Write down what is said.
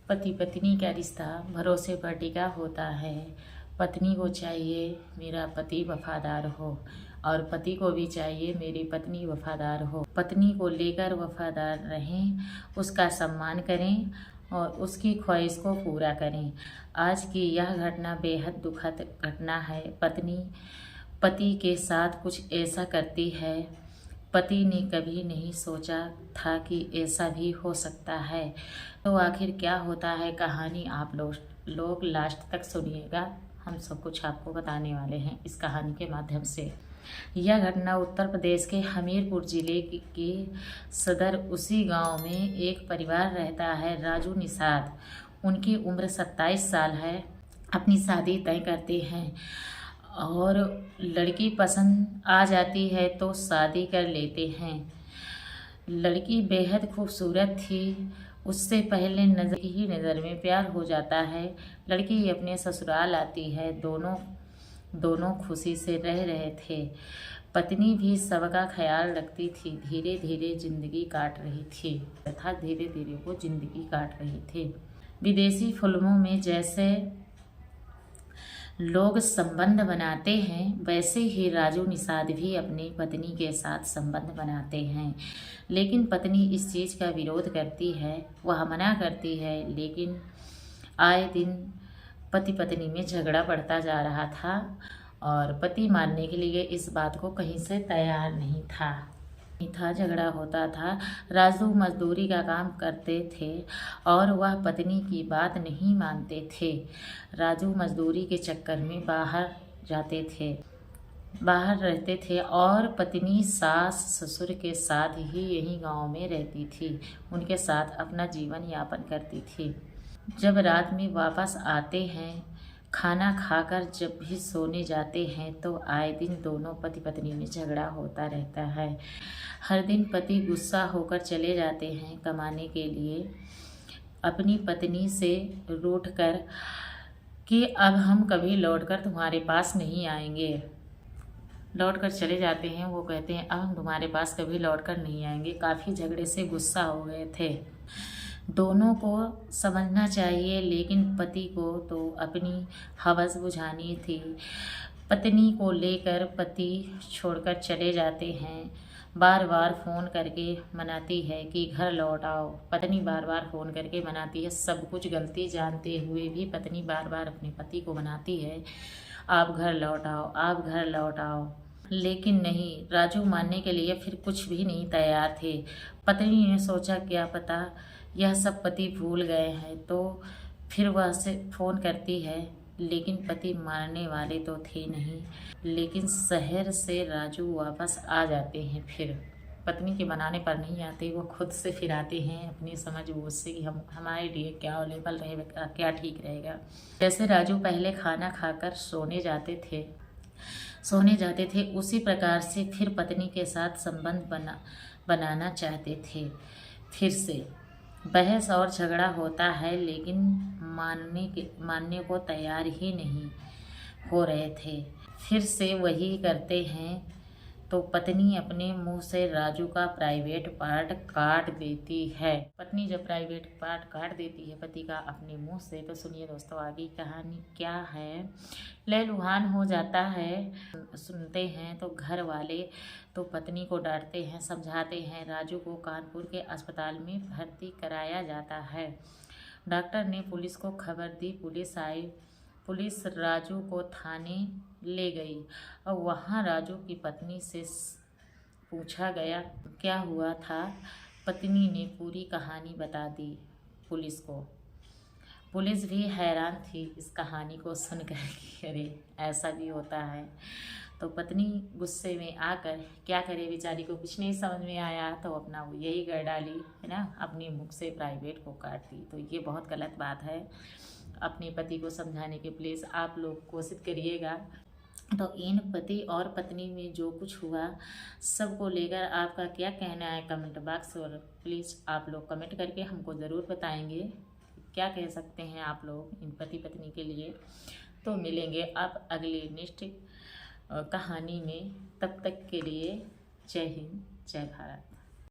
पति पत्नी का रिश्ता भरोसे पर टिका होता है। पत्नी को चाहिए मेरा पति वफादार हो और पति को भी चाहिए मेरी पत्नी वफादार हो। पत्नी को लेकर वफादार रहें, उसका सम्मान करें और उसकी ख्वाहिश को पूरा करें। आज की यह घटना बेहद दुखद घटना है। पत्नी पति के साथ कुछ ऐसा करती है, पति ने कभी नहीं सोचा था कि ऐसा भी हो सकता है। तो आखिर क्या होता है, कहानी आप लोग लास्ट तक सुनिएगा। हम सब कुछ आपको बताने वाले हैं इस कहानी के माध्यम से। यह घटना उत्तर प्रदेश के हमीरपुर जिले के सदर उसी गांव में एक परिवार रहता है, राजू निषाद। उनकी उम्र 27 साल है। अपनी शादी तय करते हैं और लड़की पसंद आ जाती है तो शादी कर लेते हैं। लड़की बेहद खूबसूरत थी। उससे पहले नज़र ही नज़र में प्यार हो जाता है। लड़की अपने ससुराल आती है। दोनों खुशी से रह रहे थे। पत्नी भी सबका ख्याल रखती थी। धीरे धीरे जिंदगी काट रही थी तथा धीरे धीरे वो जिंदगी काट रही थी। विदेशी फिल्मों में जैसे लोग संबंध बनाते हैं, वैसे ही राजू निषाद भी अपनी पत्नी के साथ संबंध बनाते हैं। लेकिन पत्नी इस चीज़ का विरोध करती है, वह मना करती है। लेकिन आए दिन पति पत्नी में झगड़ा बढ़ता जा रहा था और पति मानने के लिए इस बात को कहीं से तैयार नहीं था। झगड़ा होता था। राजू मजदूरी का काम करते थे और वह पत्नी की बात नहीं मानते थे। राजू मजदूरी के चक्कर में बाहर रहते थे और पत्नी सास ससुर के साथ ही यही गांव में रहती थी। उनके साथ अपना जीवन यापन करती थी। जब रात में वापस आते हैं, खाना खाकर जब भी सोने जाते हैं तो आए दिन दोनों पति पत्नी में झगड़ा होता रहता है। हर दिन पति गुस्सा होकर चले जाते हैं कमाने के लिए, अपनी पत्नी से रूठ कर कि अब हम कभी लौटकर तुम्हारे पास नहीं आएंगे। लौट कर चले जाते हैं। वो कहते हैं अब हम तुम्हारे पास कभी लौट कर नहीं आएंगे। काफ़ी झगड़े से गुस्सा हो गए थे। दोनों को समझना चाहिए, लेकिन पति को तो अपनी हवस बुझानी थी। पत्नी को लेकर पति छोड़कर चले जाते हैं। बार बार फ़ोन करके मनाती है कि घर लौट आओ। पत्नी बार बार फ़ोन करके मनाती है। सब कुछ गलती जानते हुए भी पत्नी बार बार अपने पति को मनाती है, आप घर लौट आओ, आप घर लौट आओ। लेकिन नहीं, राजू मानने के लिए फिर कुछ भी नहीं तैयार थे। पत्नी ने सोचा क्या पता यह सब पति भूल गए हैं, तो फिर वह से फ़ोन करती है। लेकिन पति मानने वाले तो थे नहीं। लेकिन शहर से राजू वापस आ जाते हैं। फिर पत्नी के बनाने पर नहीं आते, वो खुद से फिर आते हैं अपनी समझ बूझ से कि हम हमारे लिए क्या अवेलेबल रहेगा, क्या ठीक रहेगा। जैसे राजू पहले खाना खाकर सोने जाते थे उसी प्रकार से फिर पत्नी के साथ संबंध बनाना चाहते थे। फिर से बहस और झगड़ा होता है, लेकिन मानने को तैयार ही नहीं हो रहे थे। फिर से वही करते हैं तो पत्नी अपने मुंह से राजू का प्राइवेट पार्ट काट देती है। पत्नी जब प्राइवेट पार्ट काट देती है पति का अपने मुंह से, तो सुनिए दोस्तों आगे कहानी क्या है। लहलुहान हो जाता है। सुनते हैं तो घर वाले तो पत्नी को डांटते हैं, समझाते हैं। राजू को कानपुर के अस्पताल में भर्ती कराया जाता है। डॉक्टर ने पुलिस को खबर दी। पुलिस आई। पुलिस राजू को थाने ले गई और वहाँ राजू की पत्नी से पूछा गया क्या हुआ था। पत्नी ने पूरी कहानी बता दी पुलिस को। पुलिस भी हैरान थी इस कहानी को सुनकर कि अरे ऐसा भी होता है। तो पत्नी गुस्से में आकर क्या करे, बेचारी को कुछ नहीं समझ में आया तो अपना वो यही कर डाली है ना, अपनी मुख से प्राइवेट को काट दी। तो ये बहुत गलत बात है। अपने पति को समझाने के प्लीज़ आप लोग कोशिश करिएगा। तो इन पति और पत्नी में जो कुछ हुआ सबको लेकर आपका क्या कहना है कमेंट बॉक्स और प्लीज़ आप लोग कमेंट करके हमको ज़रूर बताएंगे क्या कह सकते हैं आप लोग इन पति पत्नी के लिए। तो मिलेंगे आप अगली नेक्स्ट कहानी में। तब तक के लिए जय हिंद, जय भारत।